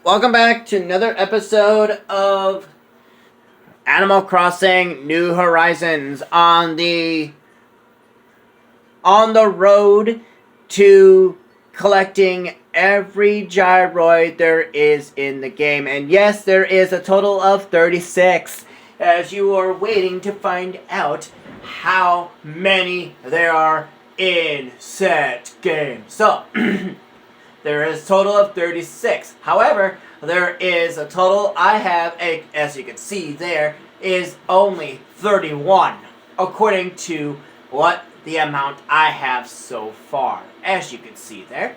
Welcome back to another episode of Animal Crossing New Horizons on the road to collecting every gyroid there is in the game. And yes, there is a total of 36, as you are waiting to find out how many there are in said game. So there is a total of 36. However, there is a total, as you can see there, is only 31, according to what the amount I have so far, as you can see there.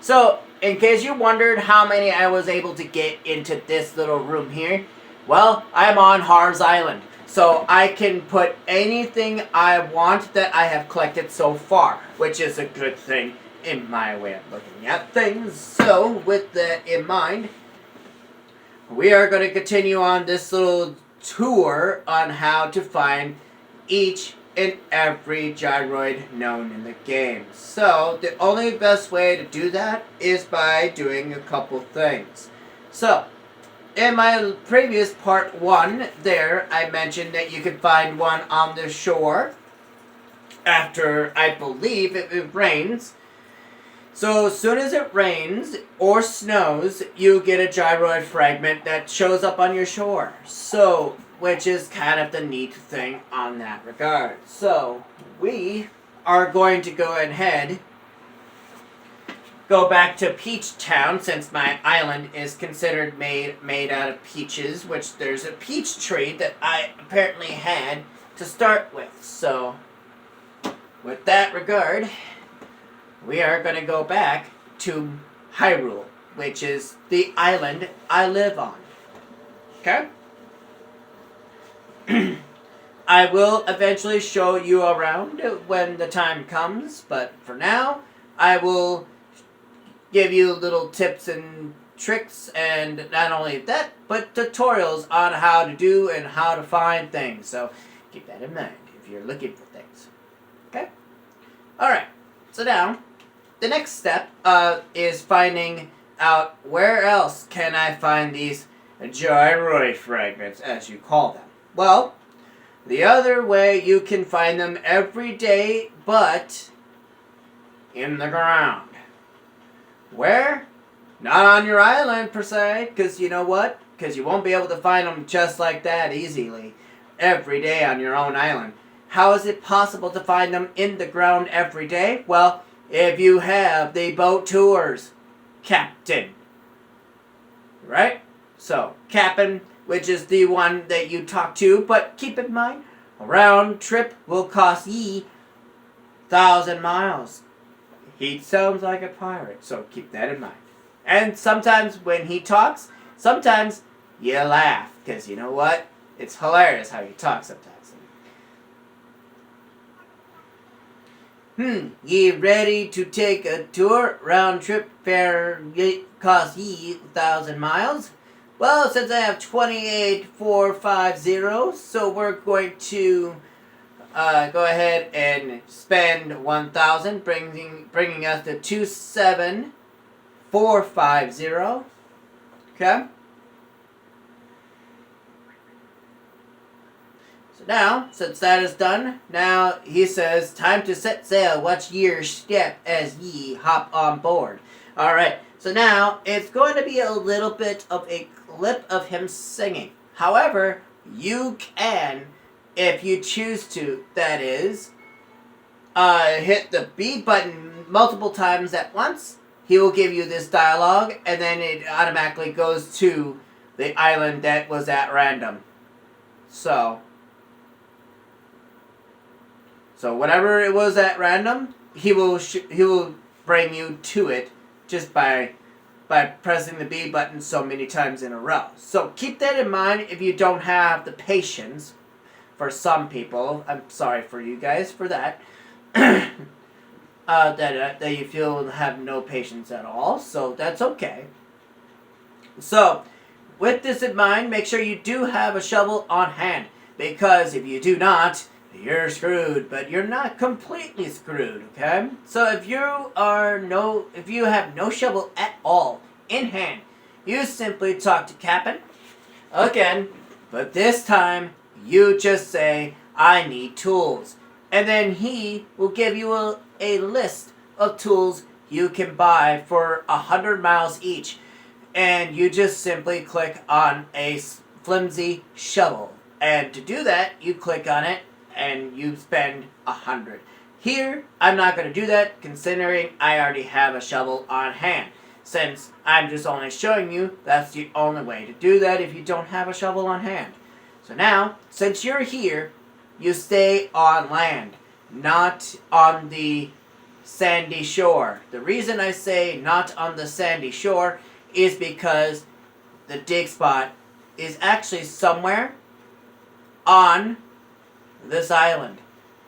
So, in case you wondered how many I was able to get into this little room here, well, I'm on Har's Island. So I can put anything I want that I have collected so far, which is a good thing in my way of looking at things. So, with that in mind, we are going to continue on this little tour on how to find each and every gyroid known in the game. So, the only best way to do that is by doing a couple things. So, in my previous part 1 there, I mentioned that you could find one on the shore after, I believe, it rains. So as soon as it rains or snows, you get a gyroid fragment that shows up on your shore. So, which is kind of the neat thing on that regard. So, we are going to go ahead, go back to Peach Town, since my island is considered made out of peaches, which there's a peach tree that I apparently had to start with. So, with that regard, we are going to go back to Hyrule, which is the island I live on. Okay? I will eventually show you around when the time comes, but for now, I will give you little tips and tricks, and not only that, but tutorials on how to do and how to find things. So keep that in mind if you're looking for things. Okay? Alright, so now, the next step is finding out where else can I find these gyroid fragments, as you call them. Well, the other way you can find them every day, but in the ground. Where? Not on your island, per se, because you know what? Because you won't be able to find them just like that easily every day on your own island. How is it possible to find them in the ground every day? Well, if you have the boat tours, Captain. Right? So, Captain, which is the one that you talk to, but keep in mind, a round trip will cost ye 1,000 miles. He sounds like a pirate, so keep that in mind. And sometimes when he talks, sometimes you laugh, because you know what? It's hilarious how you talk sometimes. Ye ready to take a tour? Round trip fare cost ye 1,000 miles. Well, since I have 28,450, so we're going to go ahead and spend 1,000, bringing us to 27,450. Okay. Now, since that is done, now he says, time to set sail, watch your step as ye hop on board. Alright, so now, it's going to be a little bit of a clip of him singing. However, you can, if you choose to, that is, hit the B button multiple times at once. He will give you this dialogue, and then it automatically goes to the island that was at random. So whatever it was at random, he will bring you to it just by pressing the B button so many times in a row. So keep that in mind if you don't have the patience. For some people, I'm sorry for you guys for that. That you feel have no patience at all. So that's okay. So with this in mind, make sure you do have a shovel on hand, because if you do not, you're screwed, but you're not completely screwed, okay? So if you have no shovel at all in hand. You simply talk to Cap'n again, but this time you just say, I need tools. And then he will give you a list of tools you can buy for 100 miles each. And you just simply click on a flimsy shovel. And to do that, you click on it and you spend 100. Here, I'm not going to do that considering I already have a shovel on hand. Since I'm just only showing you, that's the only way to do that if you don't have a shovel on hand. So now, since you're here, you stay on land, not on the sandy shore. The reason I say not on the sandy shore is because the dig spot is actually somewhere on this island.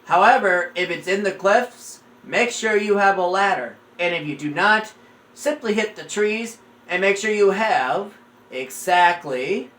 However, if it's in the cliffs, make sure you have a ladder. And if you do not, simply hit the trees and make sure you have exactly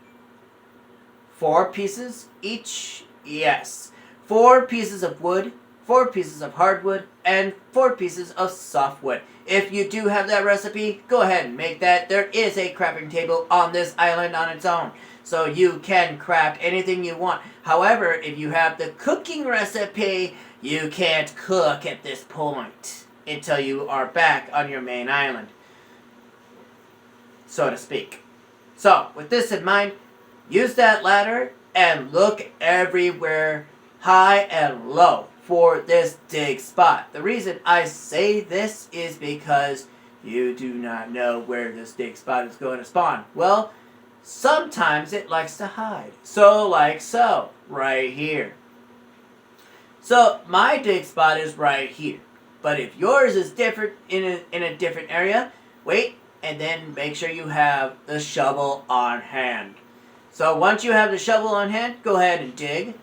4 pieces each. Yes, 4 pieces of wood, 4 pieces of hardwood, and 4 pieces of softwood. If you do have that recipe, go ahead and make that. There is a crafting table on this island on its own, so you can craft anything you want. However, if you have the cooking recipe, you can't cook at this point until you are back on your main island, so to speak. So, with this in mind, use that ladder and look everywhere, high and low, for this dig spot. The reason I say this is because you do not know where this dig spot is going to spawn. Well, sometimes it likes to hide. So, like so, right here. So, my dig spot is right here. But if yours is different in a different area, wait, and then make sure you have the shovel on hand. So once you have the shovel on hand, go ahead and dig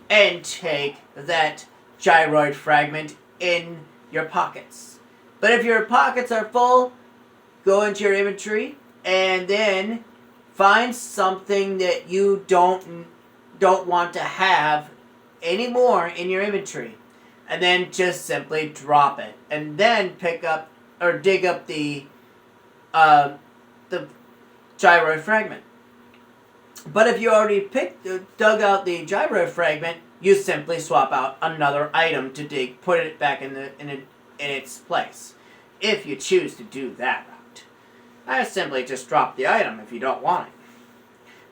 and take that gyroid fragment in your pockets. But if your pockets are full, go into your inventory and then find something that you don't want to have anymore in your inventory. And then just simply drop it. And then pick up or dig up the gyroid fragment. But if you already dug out the gyroid fragment, you simply swap out another item to put it back in its place. If you choose to do that route. I simply just drop the item if you don't want it.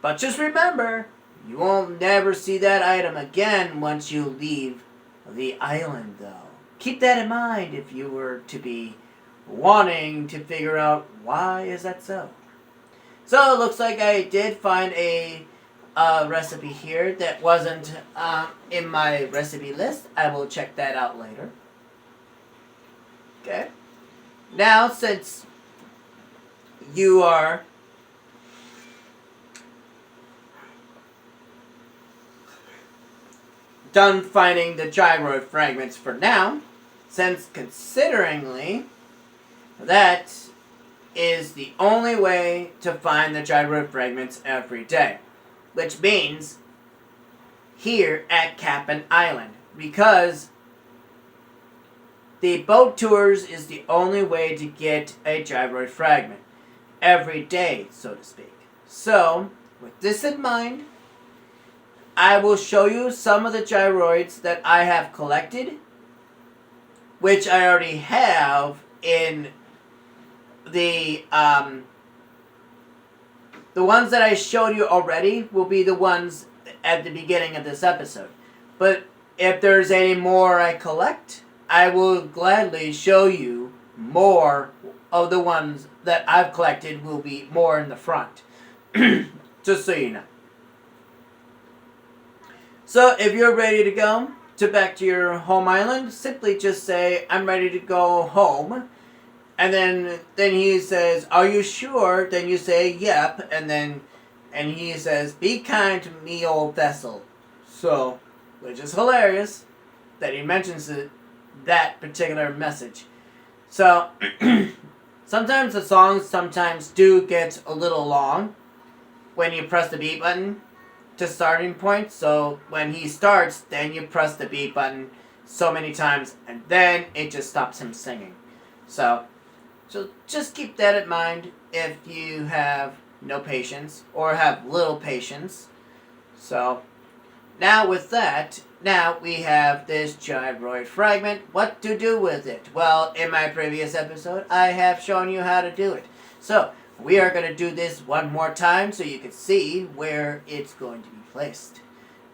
But just remember, you won't never see that item again once you leave the island, though. Keep that in mind if you were to be wanting to figure out why is that so. So it looks like I did find a recipe here that wasn't in my recipe list. I will check that out later. Okay. Now, since you are done finding the gyroid fragments for now, since consideringly that is the only way to find the gyroid fragments every day, which means here at Cap'n Island, because the boat tours is the only way to get a gyroid fragment every day, so to speak. So, with this in mind, I will show you some of the gyroids that I have collected, which I already have in the ones that I showed you already will be the ones at the beginning of this episode. But if there's any more I collect, I will gladly show you more of the ones that I've collected will be more in the front. Just so you know. So if you're ready to go back to your home island, simply just say, I'm ready to go home. And then he says, are you sure? Then you say, yep. And he says, be kind to me, old vessel. So, which is hilarious that he mentions that particular message. So, sometimes the songs do get a little long when you press the B button to starting point. So, when he starts, then you press the B button so many times, and then it just stops him singing. So, So just keep that in mind if you have no patience or have little patience. So now with that, now we have this gyroid fragment. What to do with it? Well, in my previous episode, I have shown you how to do it. So we are going to do this one more time so you can see where it's going to be placed.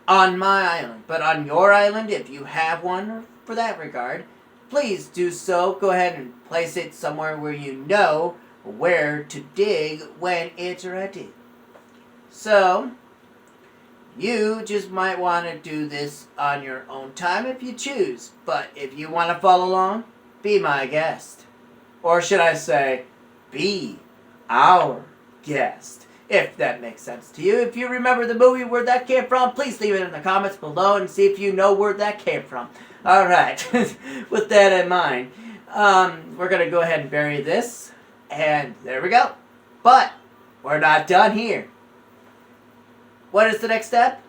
On my island, but on your island, if you have one for that regard, please do so. Go ahead and place it somewhere where you know where to dig when it's ready. So you just might want to do this on your own time if you choose. But if you want to follow along, be my guest. Or should I say, be our guest. If that makes sense to you. If you remember the movie where that came from, please leave it in the comments below and see if you know where that came from. Alright, with that in mind, we're going to go ahead and bury this. And there we go. But we're not done here. What is the next step?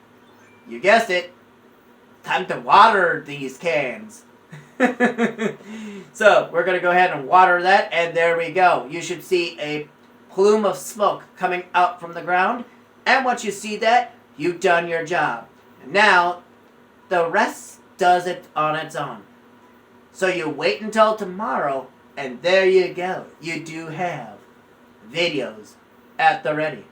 You guessed it. Time to water these cans. So, we're going to go ahead and water that, and there we go. You should see a plume of smoke coming out from the ground, and once you see that, you've done your job. Now, the rest does it on its own. So you wait until tomorrow, and there you go. You do have videos at the ready.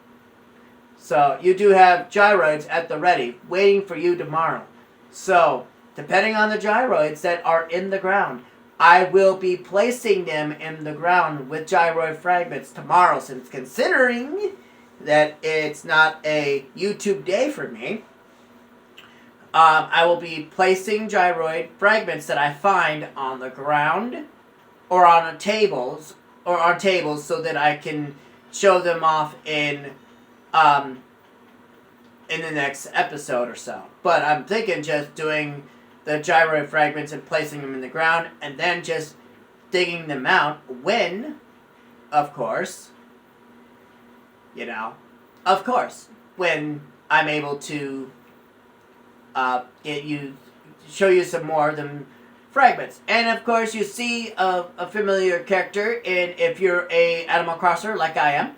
So you do have gyroids at the ready, waiting for you tomorrow. So, depending on the gyroids that are in the ground, I will be placing them in the ground with gyroid fragments tomorrow, since considering that it's not a YouTube day for me, I will be placing gyroid fragments that I find on the ground or on tables so that I can show them off in the next episode or so. But I'm thinking just doing the gyroid fragments and placing them in the ground, and then just digging them out when, of course, when I'm able to show you some more of them fragments. And of course, you see a familiar character in, if you're a Animal Crosser like I am.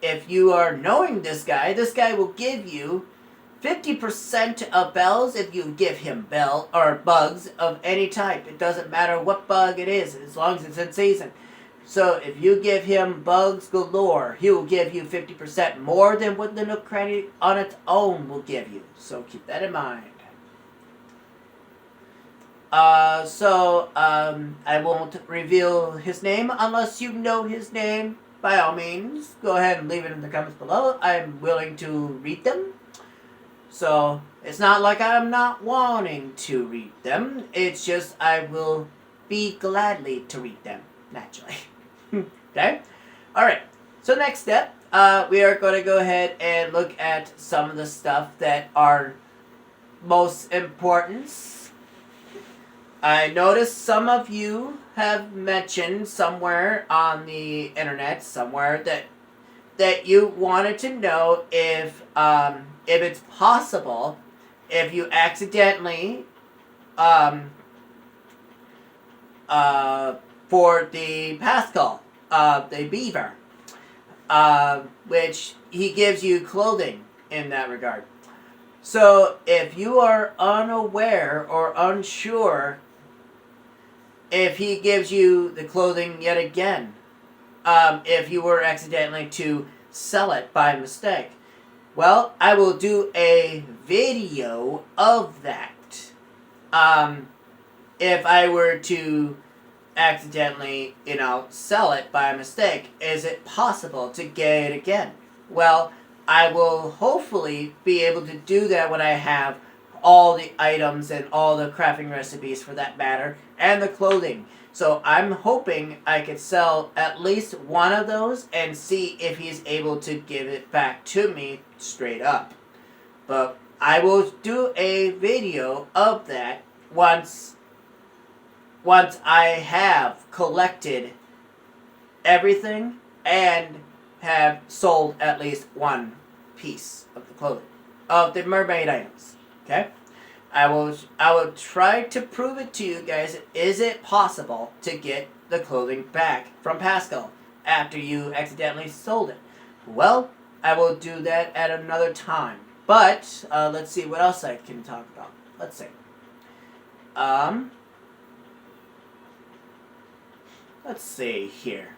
If you are knowing this guy will give you 50% of bells if you give him bugs of any type. It doesn't matter what bug it is, as long as it's in season. So if you give him bugs galore, he will give you 50% more than what the Nook Cranny on its own will give you. So keep that in mind. I won't reveal his name unless you know his name. By all means, go ahead and leave it in the comments below. I'm willing to read them. So, it's not like I'm not wanting to read them. It's just I will be gladly to read them, naturally. Okay? Alright, so next step, we are going to go ahead and look at some of the stuff that are most important. I noticed some of you have mentioned somewhere on the internet, somewhere, that you wanted to know if it's possible, if you accidentally, for the Pascal, the beaver, which he gives you clothing in that regard. So, if you are unaware or unsure if he gives you the clothing yet again, if you were accidentally to sell it by mistake, well, I will do a video of that. If I were to accidentally, sell it by mistake, is it possible to get it again? Well, I will hopefully be able to do that when I have all the items and all the crafting recipes for that matter, and the clothing. So I'm hoping I could sell at least one of those and see if he's able to give it back to me straight up. But I will do a video of that once I have collected everything and have sold at least one piece of the clothing, of the mermaid items. Okay? I will try to prove it to you guys. Is it possible to get the clothing back from Pascal after you accidentally sold it? Well, I will do that at another time. But let's see what else I can talk about. Let's see. Let's see here.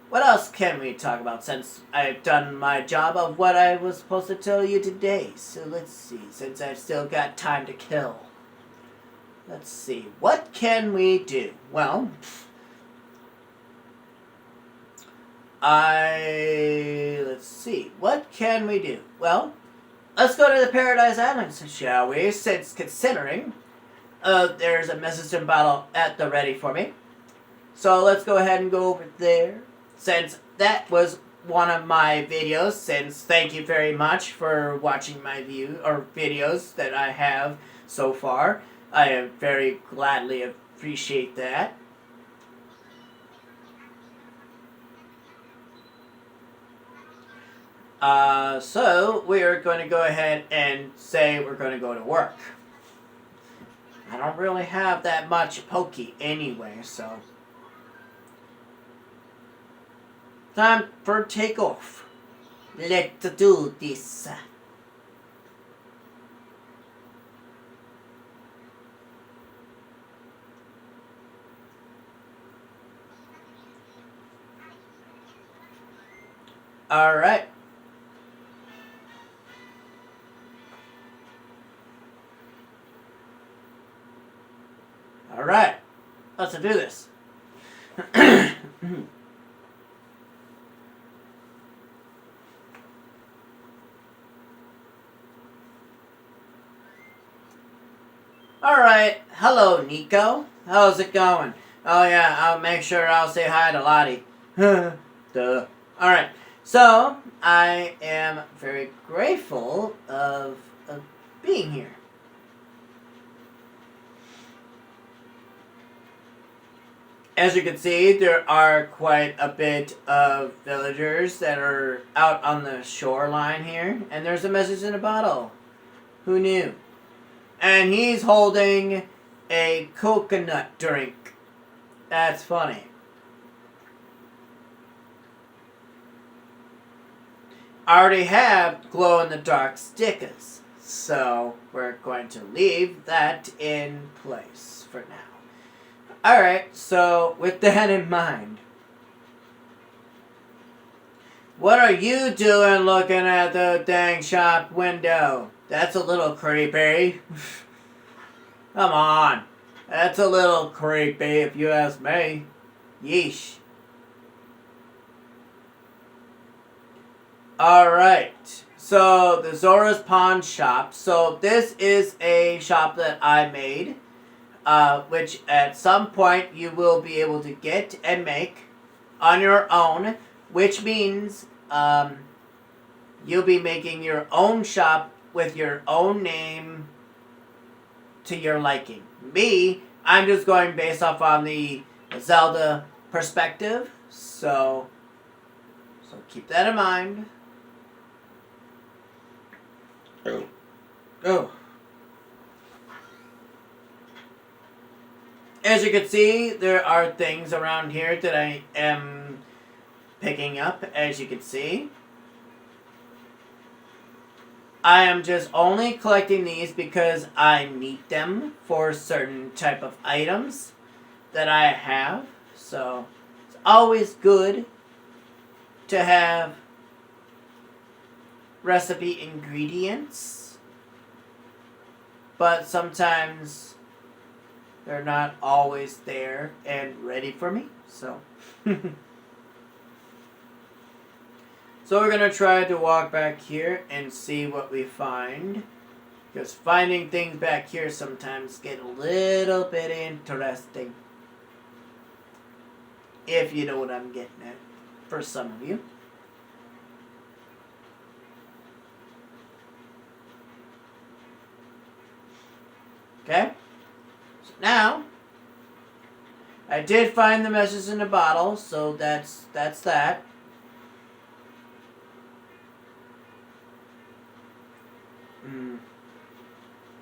What else can we talk about since I've done my job of what I was supposed to tell you today? So let's see, since I've still got time to kill. Let's see, what can we do? Well, let's see, what can we do? Well, let's go to the Paradise Islands, shall we? Since considering there's a medicine bottle at the ready for me. So let's go ahead and go over there. Since that was one of my videos, since thank you very much for watching my videos that I have so far. I very gladly appreciate that. So we are going to go ahead and say we're going to go to work. I don't really have that much pokey anyway, so time for takeoff. Let's do this. Alright. Alright. Let's do this. Alright, hello Nico. How's it going? Oh yeah, I'll make sure I'll say hi to Lottie. Duh. Alright, so I am very grateful of being here. As you can see, there are quite a bit of villagers that are out on the shoreline here. And there's a message in a bottle. Who knew? And he's holding a coconut drink. That's funny. I already have glow-in-the-dark stickers. So we're going to leave that in place for now. Alright, so with that in mind, what are you doing looking at the dang shop window? That's a little creepy. Come on. That's a little creepy if you ask me. Yeesh. Alright, so the Zora's Pawn Shop. So this is a shop that I made. Which at some point you will be able to get and make on your own, which means you'll be making your own shop with your own name to your liking. Me, I'm just going based off on the Zelda perspective, so keep that in mind. Oh. As you can see, there are things around here that I am picking up, as you can see. I am just only collecting these because I need them for certain type of items that I have. So, it's always good to have recipe ingredients. But sometimes they're not always there and ready for me, so. So we're going to try to walk back here and see what we find. Because finding things back here sometimes get a little bit interesting. If you know what I'm getting at, for some of you. Okay? Now, I did find the message in the bottle, so that's that.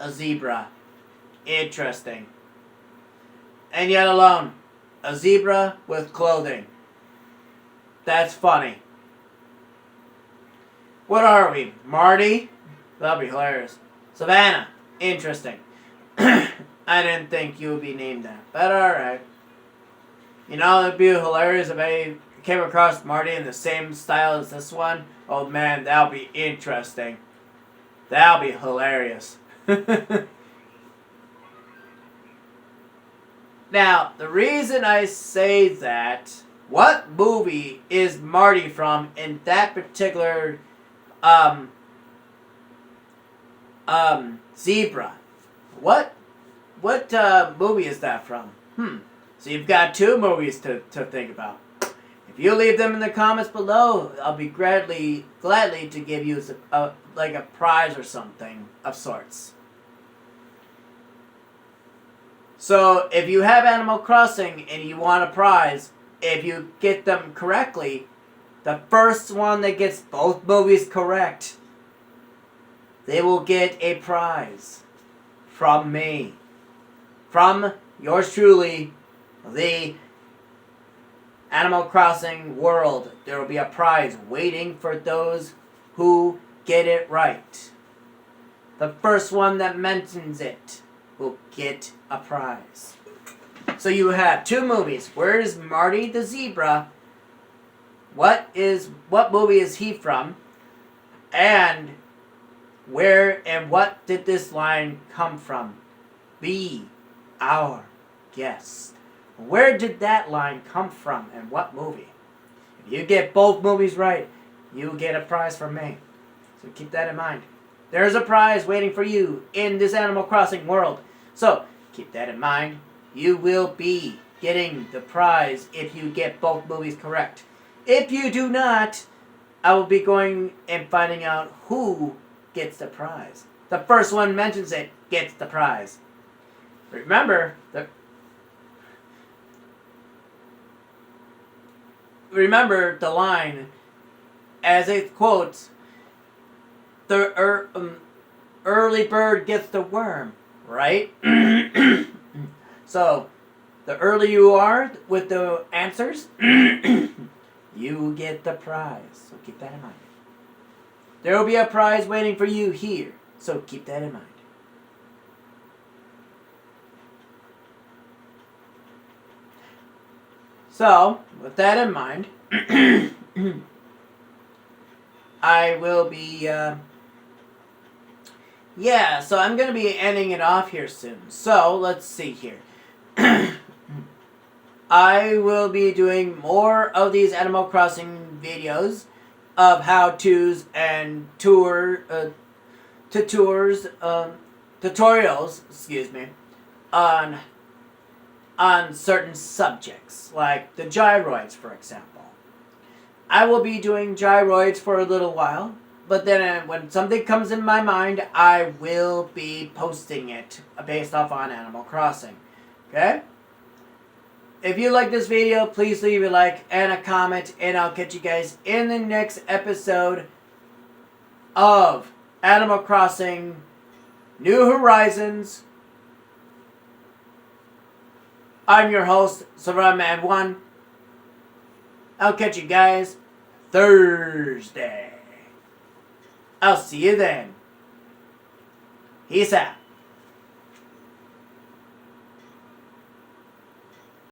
A zebra. Interesting. And yet alone. a zebra with clothing. That's funny. What are we? Marty? That'll be hilarious. Savannah. Interesting. I didn't think you would be named that, but alright. You know, it'd be hilarious if I came across Marty in the same style as this one. Oh man, that'll be interesting. That'll be hilarious. Now, the reason I say that, what movie is Marty from in that particular zebra? What movie is that from? So you've got two movies to think about. If you leave them in the comments below, I'll be gladly to give you like a prize or something of sorts. So if you have Animal Crossing and you want a prize, if you get them correctly, the first one that gets both movies correct, they will get a prize from me. From yours truly, the Animal Crossing world. There will be a prize waiting for those who get it right. The first one that mentions it will get a prize. So you have two movies. Where is Marty the Zebra? What movie is he from? And where and what did this line come from? Be our guest. Where did that line come from and what movie? If you get both movies right, you get a prize from me. So keep that in mind. There's a prize waiting for you in this Animal Crossing world. So keep that in mind. You will be getting the prize if you get both movies correct. If you do not, I will be going and finding out who gets the prize. The first one mentions it gets the prize. Remember the line as it quotes, the early bird gets the worm, right? So, the earlier you are with the answers, you get the prize. So keep that in mind. There will be a prize waiting for you here. So keep that in mind. So, with that in mind, I will be, so I'm going to be ending it off here soon. So, let's see here. I will be doing more of these Animal Crossing videos of how-tos and tutorials, on certain subjects, like the gyroids, for example. I will be doing gyroids for a little while, but then when something comes in my mind, I will be posting it based off on Animal Crossing. Okay? If you like this video, please leave a like and a comment, and I'll catch you guys in the next episode of Animal Crossing New Horizons. I'm your host, SavannahMan1. I'll catch you guys Thursday. I'll see you then. Peace out.